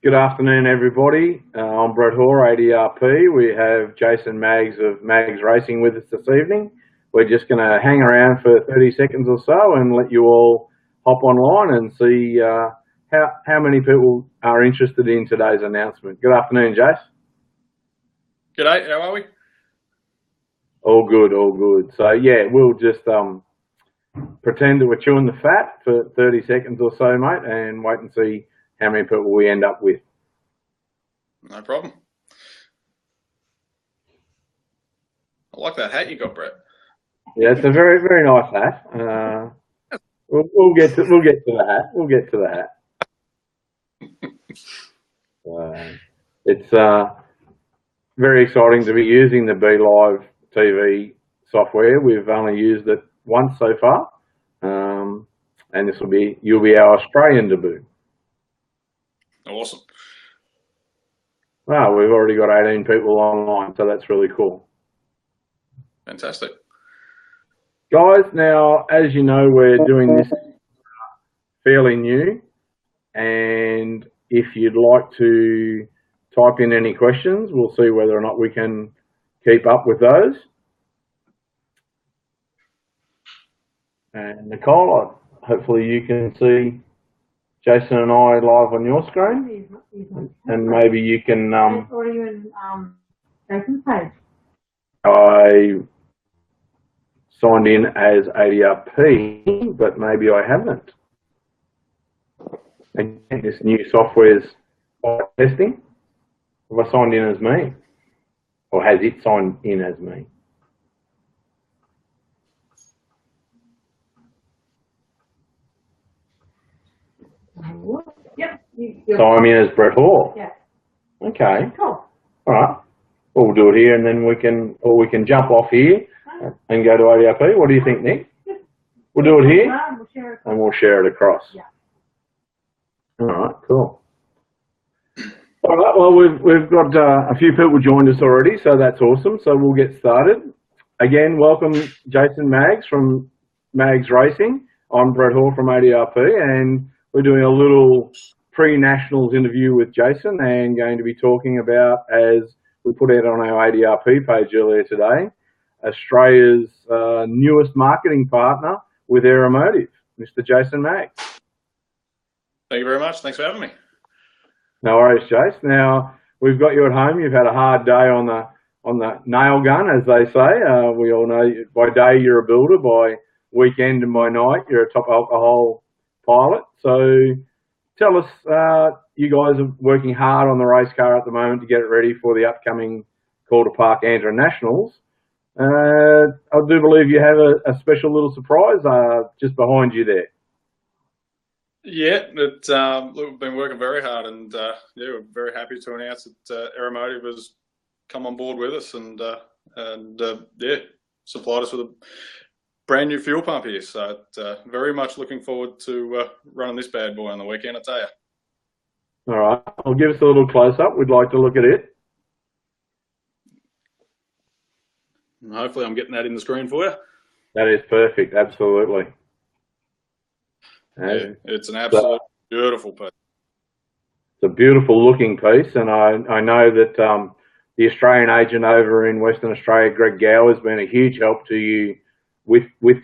Good afternoon, everybody. I'm Brett Hoare, ADRP. We have Jason Maggs of Maggs Racing with us this evening. We're just going to hang around for 30 seconds or so and let you all hop online and see how many people are interested in today's announcement. Good afternoon, Jace. G'day, how are we? All good, all good. So, yeah, we'll just pretend that we're chewing the fat for 30 seconds or so, mate, and wait and see how many people we end up with. No problem. I like that hat you got, Brett. Yeah, it's a very, very nice hat. We'll get to the hat. We'll get to the hat. It's very exciting to be using the Be Live TV software. We've only used it once so far, and you'll be our Australian debut. Awesome. Wow, we've already got 18 people online, so that's really cool. Fantastic. Guys, now, as you know, we're doing this fairly new, and if you'd like to type in any questions, we'll see whether or not we can keep up with those. And Nicole, hopefully you can see Jason and I live on your screen, and maybe you can. Or are you in Jason's page? I signed in as ADRP, but maybe I haven't. And this new software's testing. Have I signed in as me, or has it signed in as me? Yep. So I'm in as Brett Hoare. Yeah. Okay. Cool. All right. We'll do it here, and then we can jump off here and go to ADRP. What do you think, Nick? We'll do it here, and we'll share it across. Yeah. All right. Cool. All right. Well, we've got a few people joined us already, so that's awesome. So we'll get started. Again, welcome Jason Maggs from Maggs Racing. I'm Brett Hoare from ADRP, and we're doing a little pre-nationals interview with Jason and going to be talking about, as we put out on our ADRP page earlier today, Australia's newest marketing partner with Aeromotive, Mr. Jason Maggs. Thank you very much. Thanks for having me. No worries, Jace. Now, we've got you at home. You've had a hard day on the nail gun, as they say. We all know by day you're a builder, by weekend and by night you're a top alcohol pilot. So tell us, you guys are working hard on the race car at the moment to get it ready for the upcoming Calder Park Andra Nationals. I do believe you have a special little surprise just behind you there. Yeah, we've been working very hard, and yeah, we're very happy to announce that Aeromotive has come on board with us and yeah, supplied us with a brand new fuel pump here. So very much looking forward to running this bad boy on the weekend, I tell you. All right, well, give us a little close up. We'd like to look at it. And hopefully I'm getting that in the screen for you. That is perfect, absolutely. Yeah, it's an absolute beautiful piece. It's a beautiful looking piece, and I know that the Australian agent over in Western Australia, Greg Gow, has been a huge help to you with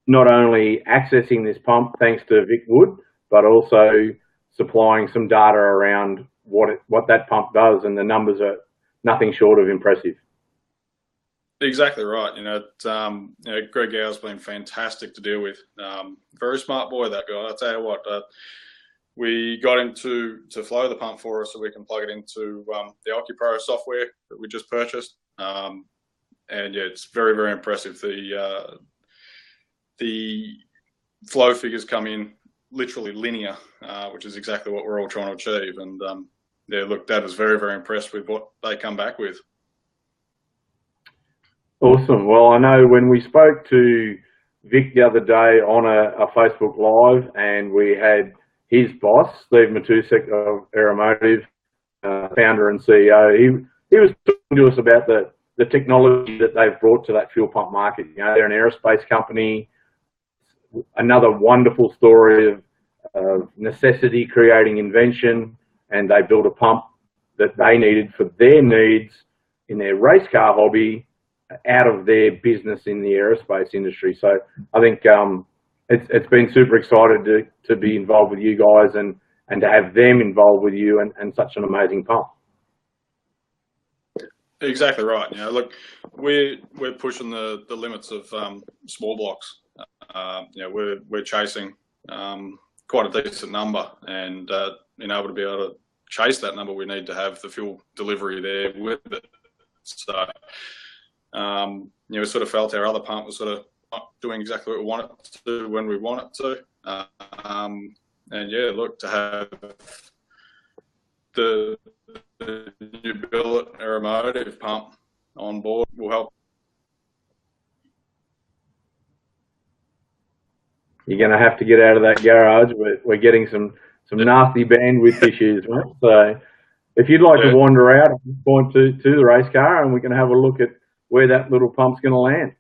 not only accessing this pump thanks to Vic Wood, but also supplying some data around what that pump does, and the numbers are nothing short of impressive. Exactly right. Greg Gow's been fantastic to deal with. Very smart boy, that guy. I'll tell you what. We got him to flow the pump for us so we can plug it into the OcuPro software that we just purchased. And yeah, it's very, very impressive. The flow figures come in literally linear, which is exactly what we're all trying to achieve. And yeah, look, Dad was very, very impressed with what they come back with. Awesome. Well, I know when we spoke to Vic the other day on a Facebook Live, and we had his boss, Steve Matusek of Aeromotive, founder and CEO, he was talking to us about the technology that they've brought to that fuel pump market. You know, they're an aerospace company. Another wonderful story of necessity creating invention. and they built a pump that they needed for their needs in their race car hobby out of their business in the aerospace industry. So I think it's been super excited to be involved with you guys and to have them involved with you and such an amazing pump. Exactly right. Look, we're pushing the limits of small blocks. We're chasing quite a decent number, and in order to be able to chase that number, we need to have the fuel delivery there with it. So, we sort of felt our other pump was sort of not doing exactly what we want it to do when we want it to. And yeah, look, to have the new billet Aeromotive pump on board will help. You're going to have to get out of that garage. We're getting some nasty bandwidth issues, mate. So if you'd like to wander out, point to the race car, and we can have a look at where that little pump's going to land.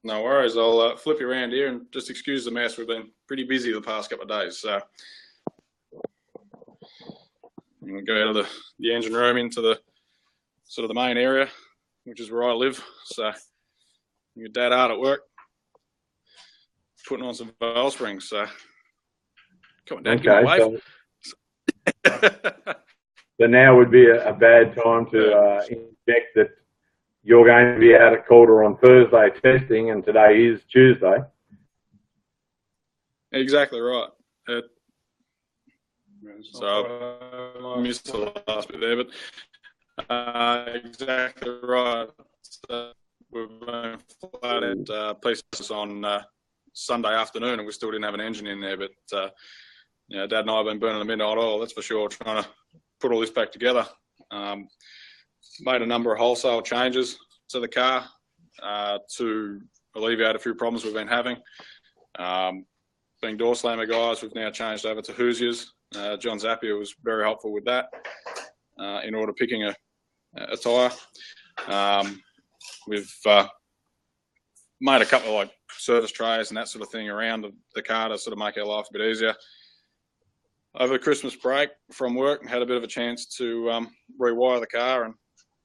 No worries. I'll flip you around here and just excuse the mess. We've been pretty busy the past couple of days. So we'll go out of the engine room into the sort of the main area, which is where I live. So your dad out at work, putting on some valve springs. So come on, Dad, give me a wave. So now would be a bad time to inject that you're going to be out at Calder on Thursday testing, and today is Tuesday. Exactly right. So I missed the last bit there, but exactly right. So we've been flat at places on Sunday afternoon, and we still didn't have an engine in there. But Dad and I have been burning the midnight oil, that's for sure, trying to put all this back together. Made a number of wholesale changes to the car to alleviate a few problems we've been having. Being door slammer guys, we've now changed over to Hoosiers. John Zapier was very helpful with that in order picking a tyre. We've made a couple of service trays and that sort of thing around the car to sort of make our life a bit easier. Over the Christmas break from work, had a bit of a chance to rewire the car and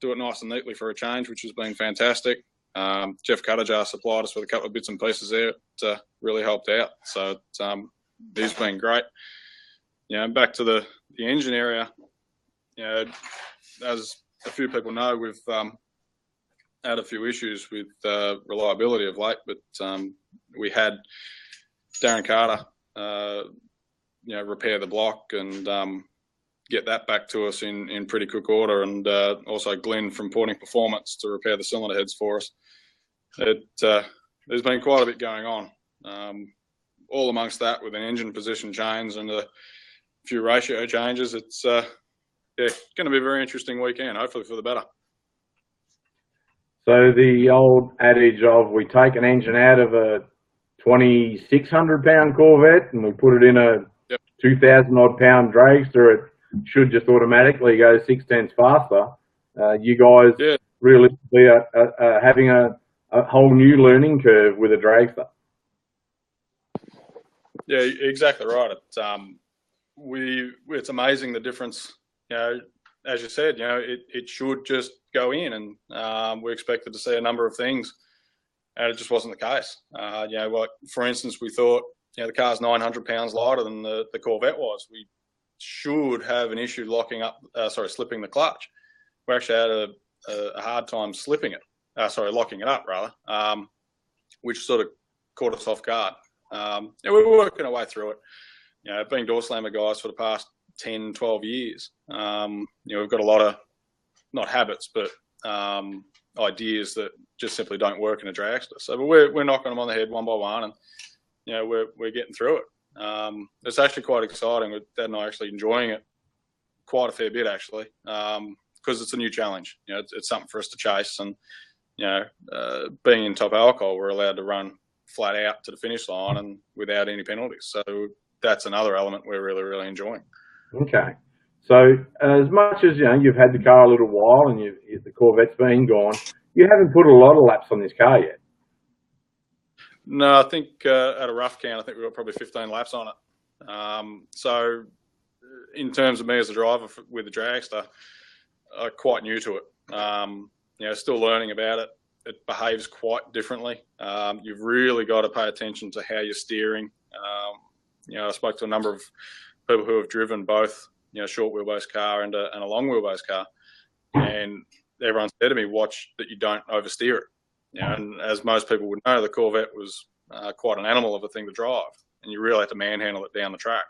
do it nice and neatly for a change, which has been fantastic. Jeff Cuttajar supplied us with a couple of bits and pieces there. It really helped out. So he's been great. Back to the engine area, as a few people know, we've had a few issues with reliability of late, but we had Darren Carter repair the block and get that back to us in pretty quick order, and also Glenn from Porting Performance to repair the cylinder heads for us. There's been quite a bit going on. All amongst that, with an engine position change and a few ratio changes, it's going to be a very interesting weekend, hopefully for the better. So the old adage of we take an engine out of a 2,600 pound Corvette and we put it in a 2,000 odd pound dragster, it should just automatically go 6/10 faster. You guys realistically are having a whole new learning curve with a dragster. Yeah, exactly right. It's amazing the difference. As you said, it should just go in, and we expected to see a number of things, and it just wasn't the case. For instance, we thought the car's 900 pounds lighter than the Corvette was. We should have an issue slipping the clutch. We actually had a hard time locking it up rather, which sort of caught us off guard. We were working our way through it. Being door slammer guys for the past 10, 12 years, we've got a lot of, not habits, but ideas that just simply don't work in a dragster. So we're knocking them on the head one by one, and we're getting through it. It's actually quite exciting, with Dad and I actually enjoying it quite a fair bit, actually, because it's a new challenge. It's something for us to chase, and being in top alcohol, we're allowed to run flat out to the finish line and without any penalties. So that's another element we're really, really enjoying. Okay. So as much as you've had the car a little while and the Corvette's been gone, you haven't put a lot of laps on this car yet. No, I think at a rough count, I think we've got probably 15 laps on it. So in terms of me as a driver with the dragster, quite new to it. Still learning about it. It behaves quite differently. You've really got to pay attention to how you're steering. I spoke to a number of people who have driven both, short wheelbase car and a long wheelbase car, and everyone said to me, watch that you don't oversteer it. And as most people would know, the Corvette was quite an animal of a thing to drive, and you really had to manhandle it down the track.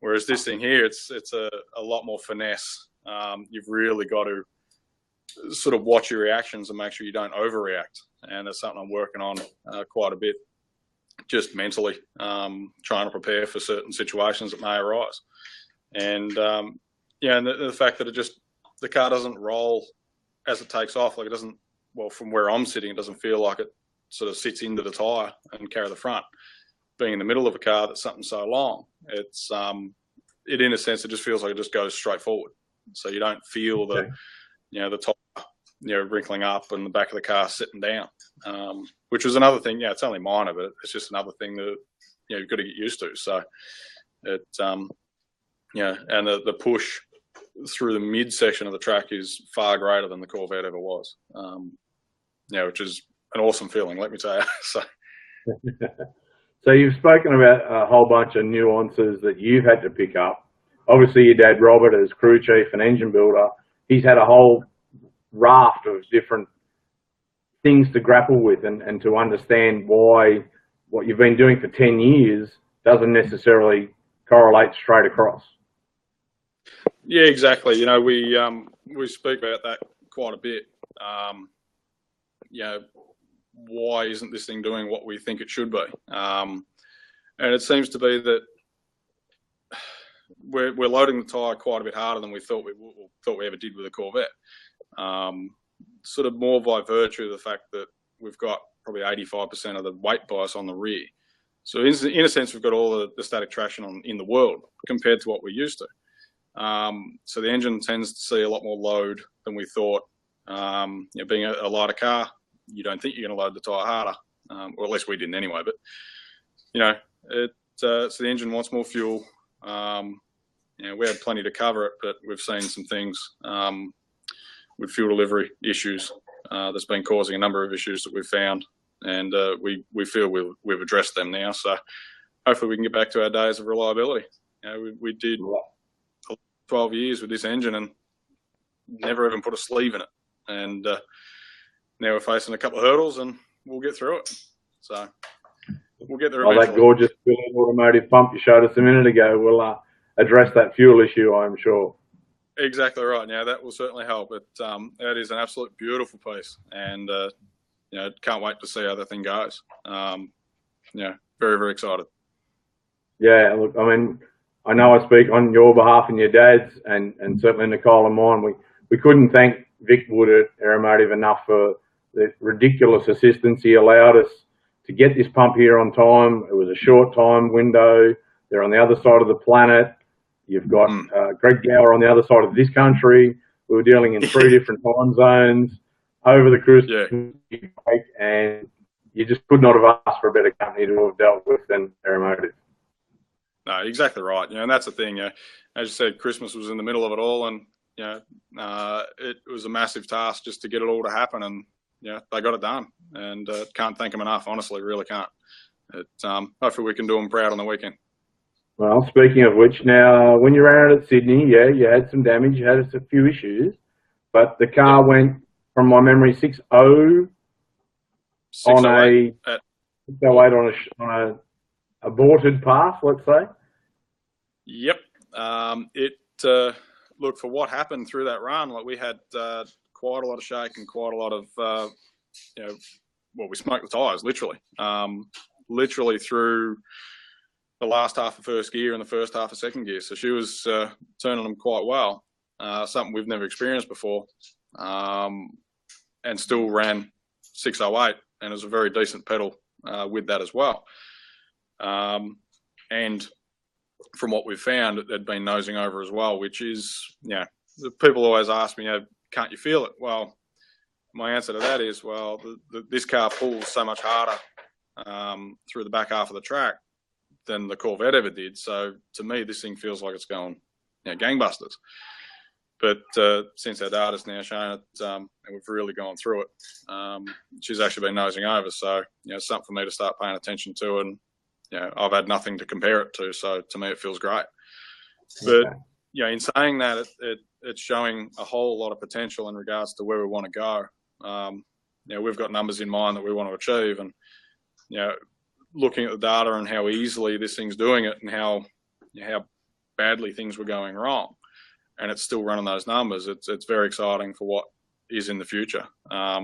Whereas this thing here, it's a lot more finesse. You've really got to sort of watch your reactions and make sure you don't overreact. And that's something I'm working on quite a bit, just mentally, trying to prepare for certain situations that may arise. And and the fact that the car doesn't roll as it takes off, like it doesn't. Well, from where I'm sitting, it doesn't feel like it sort of sits into the tyre and carry the front. Being in the middle of a car that's something so long, it's in a sense, it just feels like it just goes straight forward. So you don't feel the tyre, wrinkling up and the back of the car sitting down, which was another thing. It's only minor, but it's just another thing that you've got to get used to. So it, and the push through the mid section of the track is far greater than the Corvette ever was. Which is an awesome feeling, let me tell you. So you've spoken about a whole bunch of nuances that you've had to pick up. Obviously, your dad, Robert, as crew chief and engine builder, he's had a whole raft of different things to grapple with and to understand why what you've been doing for 10 years doesn't necessarily correlate straight across. Yeah, exactly. We speak about that quite a bit. Why isn't this thing doing what we think it should be? And it seems to be that we're loading the tyre quite a bit harder than we thought we ever did with the Corvette. Sort of more by virtue of the fact that we've got probably 85% of the weight bias on the rear. So in a sense, we've got all the static traction in the world compared to what we're used to. So the engine tends to see a lot more load than we thought. Being a lighter car, you don't think you're going to load the tyre harder, or at least we didn't anyway. But so the engine wants more fuel. We had plenty to cover it, but we've seen some things with fuel delivery issues that's been causing a number of issues that we've found, and we feel we've addressed them now. So hopefully we can get back to our days of reliability. We did 12 years with this engine and never even put a sleeve in it, and now we're facing a couple of hurdles, and we'll get through it. So we'll get there eventually. That gorgeous automotive pump you showed us a minute ago will address that fuel issue, I'm sure. Exactly right. Now that will certainly help. That is an absolute beautiful piece, and can't wait to see how that thing goes. Very, very excited. Yeah, look, I mean, I know I speak on your behalf and your dad's, and certainly Nicole and mine. We couldn't thank Vic Wood at Aeromotive enough for the ridiculous assistance he allowed us to get this pump here on time. It was a short time window. They're on the other side of the planet. You've got Greg Gower on the other side of this country. We were dealing in 3 different time zones over the Christmas break, and you just could not have asked for a better company to have dealt with than Aeromotive. No, exactly right. And that's the thing. As you said, Christmas was in the middle of it all, and it was a massive task just to get it all to happen, and they got it done. And can't thank them enough. Honestly, really can't. Hopefully we can do them proud on the weekend. Well, speaking of which, now when you're out at Sydney, you had some damage, you had a few issues, but the car went, from my memory, 6.0 on a aborted path, let's say. Yep. Look, for what happened through that run, like we had quite a lot of shake and quite a lot of, we smoked the tyres, literally through the last half of first gear and the first half of second gear. So she was turning them quite well, something we've never experienced before, and still ran 608, and it was a very decent pedal with that as well. And from what we've found, it had been nosing over as well, which is, people always ask me, can't you feel it? Well, my answer to that is, this car pulls so much harder through the back half of the track than the Corvette ever did. So to me, this thing feels like it's going gangbusters. But since our data's now shown it, and we've really gone through it, she's actually been nosing over. So, it's something for me to start paying attention to, and I've had nothing to compare it to. So to me, it feels great. But in saying that, it's showing a whole lot of potential in regards to where we want to go. We've got numbers in mind that we want to achieve, and looking at the data and how easily this thing's doing it, and how badly things were going wrong, and it's still running those numbers. It's very exciting for what is in the future. I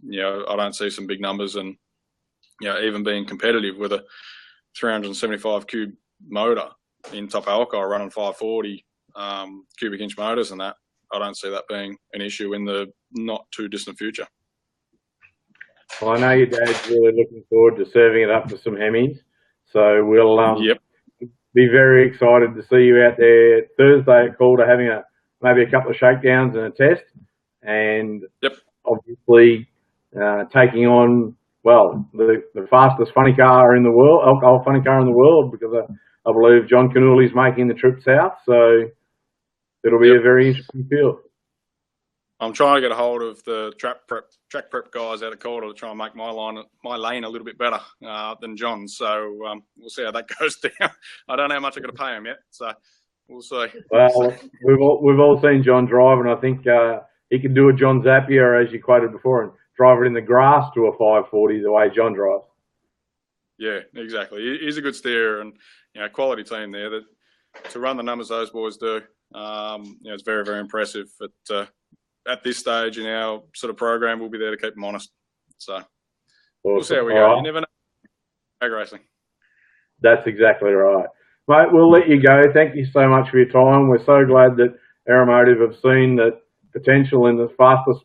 don't see some big numbers, and even being competitive with a 375 cube motor in top alcohol running 540 cubic inch motors, and that I don't see that being an issue in the not too distant future. Well, I know your dad's really looking forward to serving it up to some Hemis, so we'll be very excited to see you out there Thursday at Calder, having maybe a couple of shakedowns and a test, and obviously taking on the fastest funny car in the world, alcohol funny car in the world, because I believe John Canooly's making the trip south, so it'll be a very interesting field. I'm trying to get a hold of the track prep guys out of Calder to try and make my lane a little bit better than John's. So we'll see how that goes down. I don't know how much I'm going to pay him yet, so we'll see. Well, we've all seen John drive, and I think he can do a John Zapier, as you quoted before, and drive it in the grass to a 540 the way John drives. Yeah, exactly. He's a good steerer, and quality team there. That to run the numbers those boys do, it's very, very impressive. But at this stage in our sort of program, we'll be there to keep them honest. So awesome. We'll see how we go. Right. You never know. Drag racing. That's exactly right. Mate, we'll let you go. Thank you so much for your time. We're so glad that Aeromotive have seen the potential in the fastest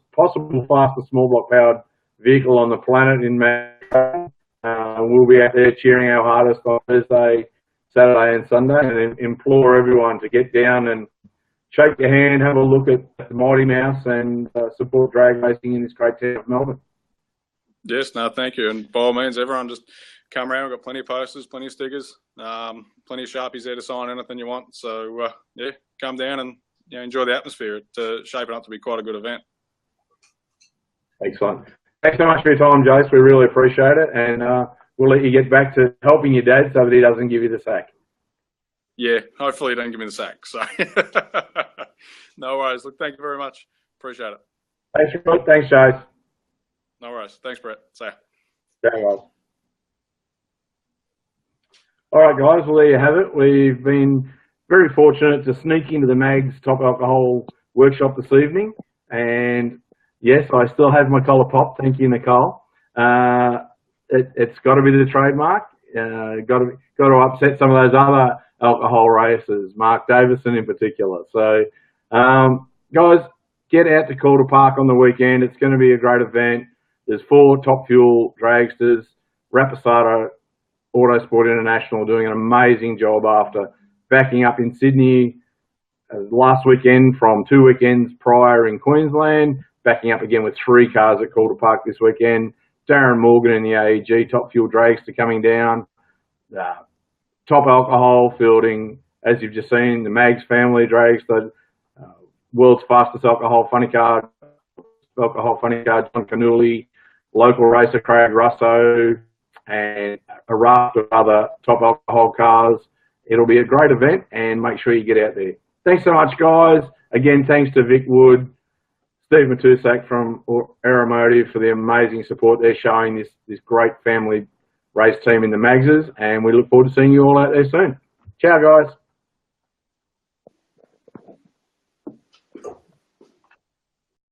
small block powered vehicle on the planet in Manchester. We'll be out there cheering our hardest on Thursday, Saturday and Sunday, and implore everyone to get down and shake your hand, have a look at the Mighty Mouse, and support drag racing in this great town of Melbourne. Yes, no, thank you. And by all means, everyone just come around. We've got plenty of posters, plenty of stickers, plenty of Sharpies there to sign anything you want. So, come down and enjoy the atmosphere. It's shaping up to be quite a good event. Excellent. Thanks so much for your time, Jace. We really appreciate it. And we'll let you get back to helping your dad so that he doesn't give you the sack. Yeah, hopefully he don't give me the sack. So, no worries. Look, thank you very much. Appreciate it. Thanks, Jace. No worries. Thanks, Brett. See ya. All right, guys. Well, there you have it. We've been very fortunate to sneak into the Mags Top Alcohol workshop this evening. And yes, I still have my collar pop. Thank you, Nicole. It's got to be the trademark. Got to upset some of those other alcohol racers, Mark Davison in particular. So, guys, get out to Calder Park on the weekend. It's going to be a great event. There's 4 Top Fuel dragsters. Rapasato Autosport International doing an amazing job after backing up in Sydney last weekend from 2 weekends prior in Queensland, backing up again with 3 cars at Calder Park this weekend. Darren Morgan in the AEG Top Fuel dragster coming down. Top Alcohol fielding, as you've just seen, the Mags family dragster, world's fastest alcohol funny car, John Canooly, local racer Craig Russo, and a raft of other top alcohol cars. It'll be a great event, and make sure you get out there. Thanks so much, guys. Again, thanks to Vic Wood, Steve Matusak from Aeromotive for the amazing support they're showing this great family race team in the Magses, and we look forward to seeing you all out there soon. Ciao, guys.